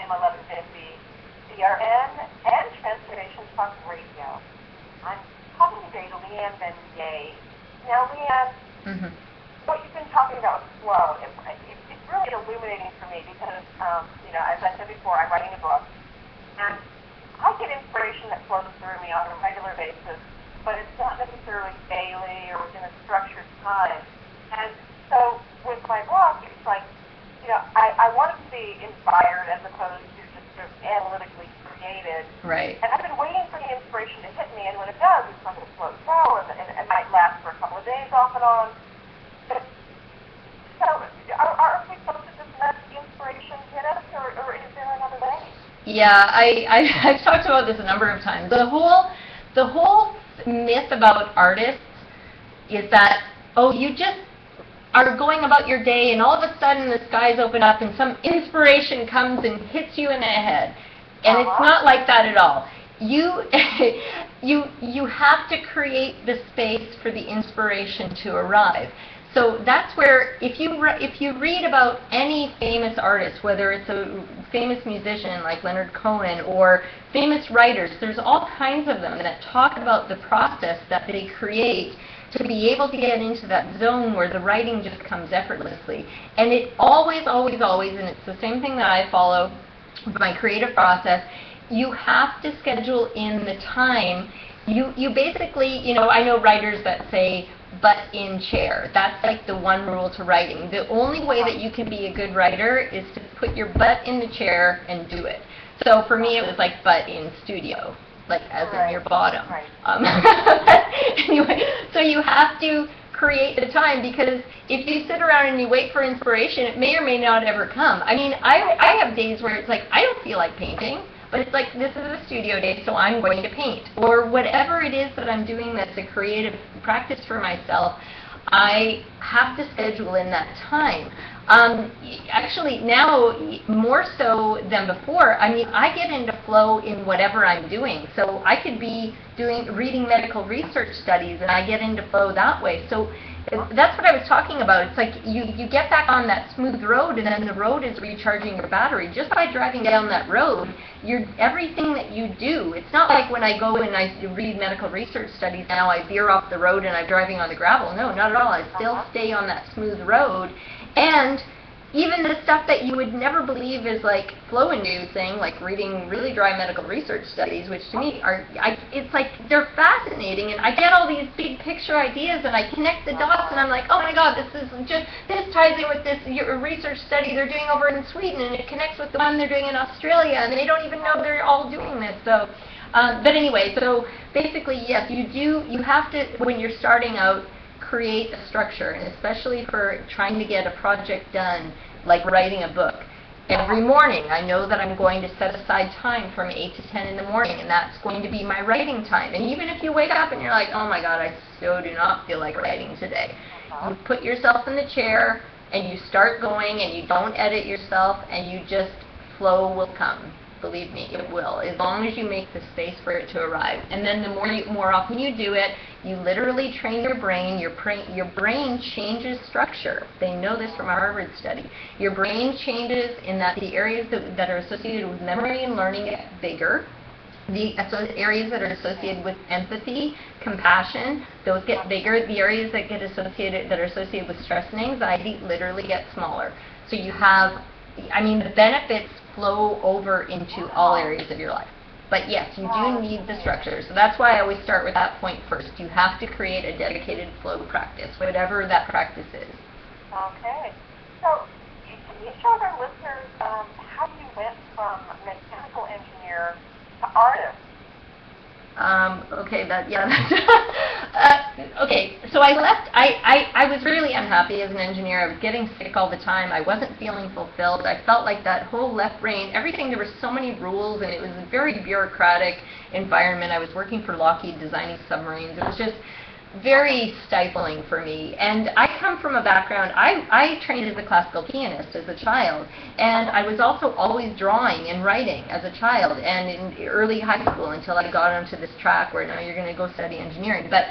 AM 1150, CRN, and Transportation Talk Radio. I'm talking today to Leanne Venier. Now, Leanne, what you've been talking about with flow, it's really illuminating for me because, as I said before, I'm writing a book, and I get inspiration that flows through me on a regular basis, but it's not necessarily daily or within a structured time. And so with my book, it's like, I want it to be inspired as opposed to just sort of analytically created. Right. And I've been waiting for the inspiration to hit me, and when it does, it's something that flows through, and it might last for a couple of days off and on. But, so are we supposed to just let the inspiration hit us, or is there another way? Yeah, I've talked about this a number of times. The whole myth about artists is that, you just are going about your day and all of a sudden the skies open up and some inspiration comes and hits you in the head. And it's not like that at all. You have to create the space for the inspiration to arrive. So that's where, if you read about any famous artist, whether it's a famous musician like Leonard Cohen or famous writers, there's all kinds of them that talk about the process that they create to be able to get into that zone where the writing just comes effortlessly. And it always, and it's the same thing that I follow with my creative process, you have to schedule in the time. You basically, I know writers that say, butt in chair. That's like the one rule to writing. The only way that you can be a good writer is to put your butt in the chair and do it. So for me, it was like butt in studio, like as in your bottom. Anyway, so you have to create the time, because if you sit around and you wait for inspiration, it may or may not ever come. I mean, I have days where it's like, I don't feel like painting, but it's like, this is a studio day, so I'm going to paint. Or whatever it is that I'm doing that's a creative practice for myself, I have to schedule in that time. Actually, now, more so than before, I mean, I get into flow in whatever I'm doing. So I could be reading medical research studies, and I get into flow that way. So that's what I was talking about. It's like you get back on that smooth road, and then the road is recharging your battery. Just by driving down that road, everything that you do, it's not like when I go and I read medical research studies now, I veer off the road and I'm driving on the gravel. No, not at all. I still stay on that smooth road. And even the stuff that you would never believe is like flow-inducing, like reading really dry medical research studies, which to me it's like they're fascinating, and I get all these big picture ideas, and I connect the dots, and I'm like, oh my God, this ties in with this research study they're doing over in Sweden, and it connects with the one they're doing in Australia, and they don't even know they're all doing this. So, but anyway, so basically, yes, you have to, when you're starting out, create a structure, and especially for trying to get a project done, like writing a book. Every morning, I know that I'm going to set aside time from 8 to 10 in the morning, and that's going to be my writing time. And even if you wake up and you're like, oh my God, I so do not feel like writing today, you put yourself in the chair, and you start going, and you don't edit yourself, and you just, flow will come. Believe me, it will, as long as you make the space for it to arrive. And then the more often you do it, you literally train your brain. Your brain changes structure. They know this from a Harvard study. Your brain changes in that the areas that are associated with memory and learning get bigger. The areas that are associated with empathy, compassion, those get bigger. The areas that are associated with stress and anxiety literally get smaller. So you have, the benefits flow over into all areas of your life. But yes, you do need the structure. So that's why I always start with that point first. You have to create a dedicated flow practice, whatever that practice is. Okay. So can you show our listeners how you went from mechanical engineer to artist? Okay, okay, so I left. I was really unhappy as an engineer. I was getting sick all the time. I wasn't feeling fulfilled. I felt like that whole left brain, everything, there were so many rules, and it was a very bureaucratic environment. I was working for Lockheed designing submarines. It was just very stifling for me. And I come from a background, I trained as a classical pianist as a child, and I was also always drawing and writing as a child and in early high school until I got onto this track where now you're going to go study engineering. But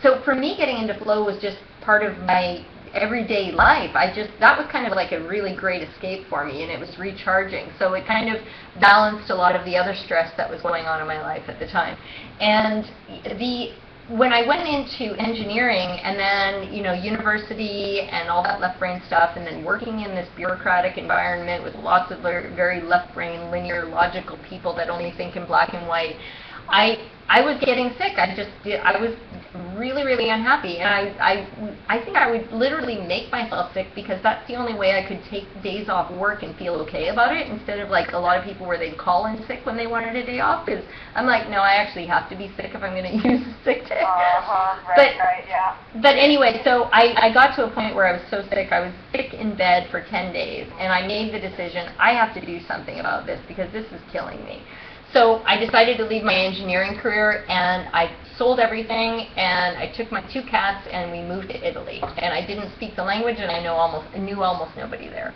so for me, getting into flow was just part of my everyday life. That was kind of like a really great escape for me, and it was recharging. So it kind of balanced a lot of the other stress that was going on in my life at the time. And when I went into engineering and then, university and all that left brain stuff, and then working in this bureaucratic environment with lots of very left brain, linear, logical people that only think in black and white, I was getting sick. I was really, really unhappy, and I think I would literally make myself sick, because that's the only way I could take days off work and feel okay about it, instead of like a lot of people where they'd call in sick when they wanted a day off. Because I'm like, no, I actually have to be sick if I'm going to use a sick day. Right, yeah. But anyway, so I got to a point where I was so sick, I was sick in bed for 10 days, and I made the decision, I have to do something about this, because this is killing me. So I decided to leave my engineering career, and I sold everything, and I took my 2 cats, and we moved to Italy. And I didn't speak the language, and I knew almost nobody there.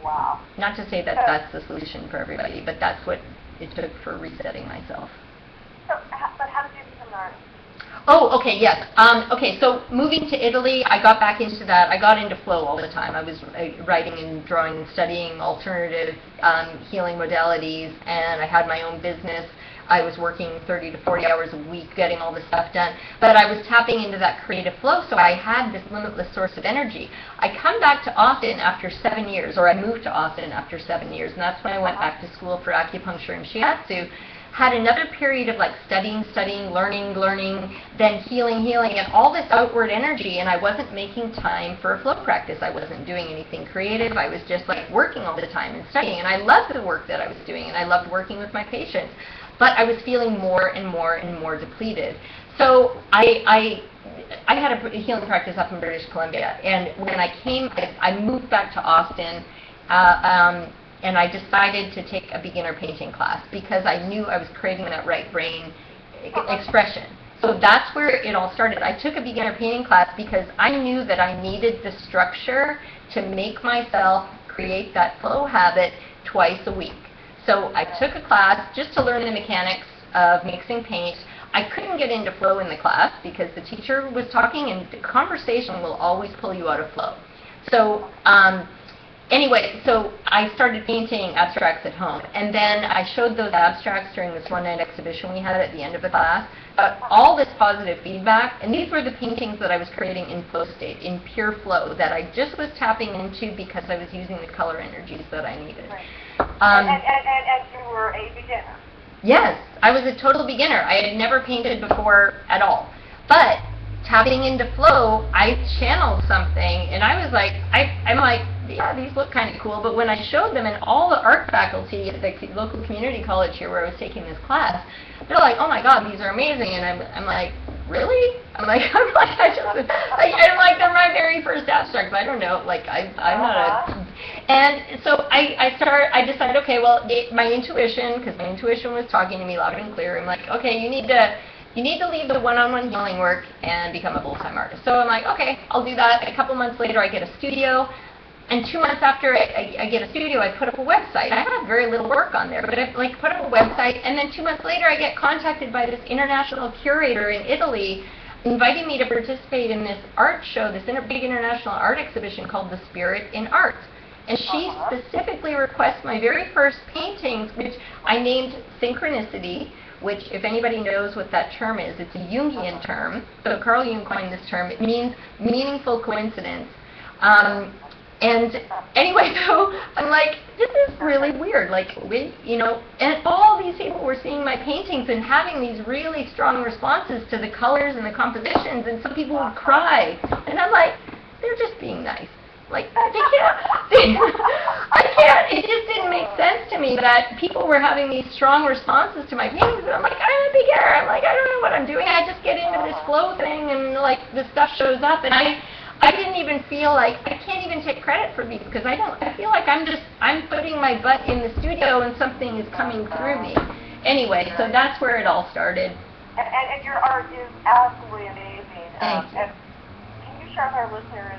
Wow. Not to say that that's the solution for everybody, but that's what it took for resetting myself. So, but how did you become an artist? Oh, okay, yes. Okay, so moving to Italy, I got back into that. I got into flow all the time. I was writing and drawing and studying alternative healing modalities, and I had my own business. I was working 30 to 40 hours a week getting all this stuff done. But I was tapping into that creative flow, so I had this limitless source of energy. I come back to Austin after 7 years, or I moved to Austin after 7 years, and that's when I went back to school for acupuncture and shiatsu. Had another period of like studying, learning, then healing, and all this outward energy, and I wasn't making time for a flow practice. I wasn't doing anything creative. I was just like working all the time and studying, and I loved the work that I was doing, and I loved working with my patients, but I was feeling more and more depleted. So I had a healing practice up in British Columbia, and when I moved back to Austin, and I decided to take a beginner painting class, because I knew I was craving that right brain expression. So that's where it all started. I took a beginner painting class because I knew that I needed the structure to make myself create that flow habit twice a week. So I took a class just to learn the mechanics of mixing paint. I couldn't get into flow in the class because the teacher was talking, and the conversation will always pull you out of flow. So anyway, so I started painting abstracts at home, and then I showed those abstracts during this one-night exhibition we had at the end of the class. All this positive feedback, and these were the paintings that I was creating in flow state, in pure flow, that I just was tapping into because I was using the color energies that I needed. Right. And you were a beginner. Yes, I was a total beginner. I had never painted before at all. But tapping into flow, I channeled something, and I was like, I'm like, yeah, these look kind of cool. But when I showed them, and all the art faculty at the local community college here where I was taking this class, they're like, oh my God, these are amazing. And I'm like, really? I'm like, they're my very first abstracts. I don't know, like, I'm not a. And so I decided, okay, well, my intuition, because my intuition was talking to me loud and clear. I'm like, okay, you need to leave the one-on-one healing work and become a full-time artist. So I'm like, okay, I'll do that. A couple months later, I get a studio. And 2 months after I get a studio, I put up a website. I had very little work on there, but I put up a website. And then 2 months later, I get contacted by this international curator in Italy, inviting me to participate in this art show, this big international art exhibition called The Spirit in Art. And she specifically requests my very first paintings, which I named Synchronicity, which, if anybody knows what that term is, it's a Jungian term. So Carl Jung coined this term. It means meaningful coincidence. And anyway, so I'm like, this is really weird. Like, and all these people were seeing my paintings and having these really strong responses to the colors and the compositions, and some people would cry. And I'm like, they're just being nice. Like, I can't, it just didn't make sense to me that people were having these strong responses to my paintings, and I'm like, I'm a beginner. I'm like, I don't know what I'm doing. I just get into this flow thing, and like, the stuff shows up, and I didn't even feel like, I can't even take credit for these, because I feel like I'm putting my butt in the studio and something is coming through me. Anyway, so that's where it all started. And your art is absolutely amazing. Thank you. Can you share with our listeners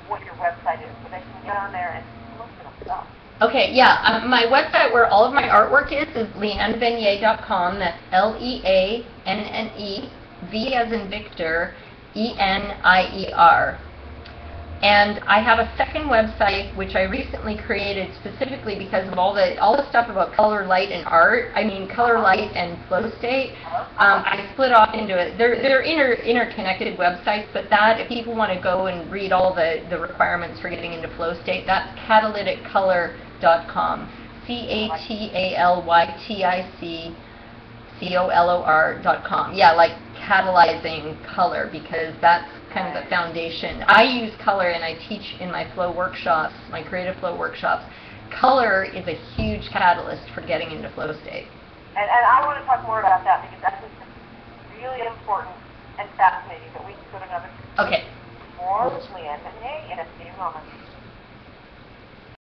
what your website is so they can get on there and look at stuff? Okay, yeah. My website where all of my artwork is leannevenier.com. That's Leanne, V as in Victor, ENIER. And I have a second website which I recently created specifically because of all the stuff about color, light, and art. I mean, color, light, and flow state. I split off into it. They're interconnected websites, but that if people want to go and read all the requirements for getting into flow state, that's catalyticcolor.com. catalyticcolor.com. Yeah, like catalyzing color, because that's kind of the foundation. I use color and I teach in my flow workshops, my creative flow workshops. Color is a huge catalyst for getting into flow state. And I want to talk more about that because that's really important and fascinating, but we can go to another. Okay. More with Leanne Venier in a few moments.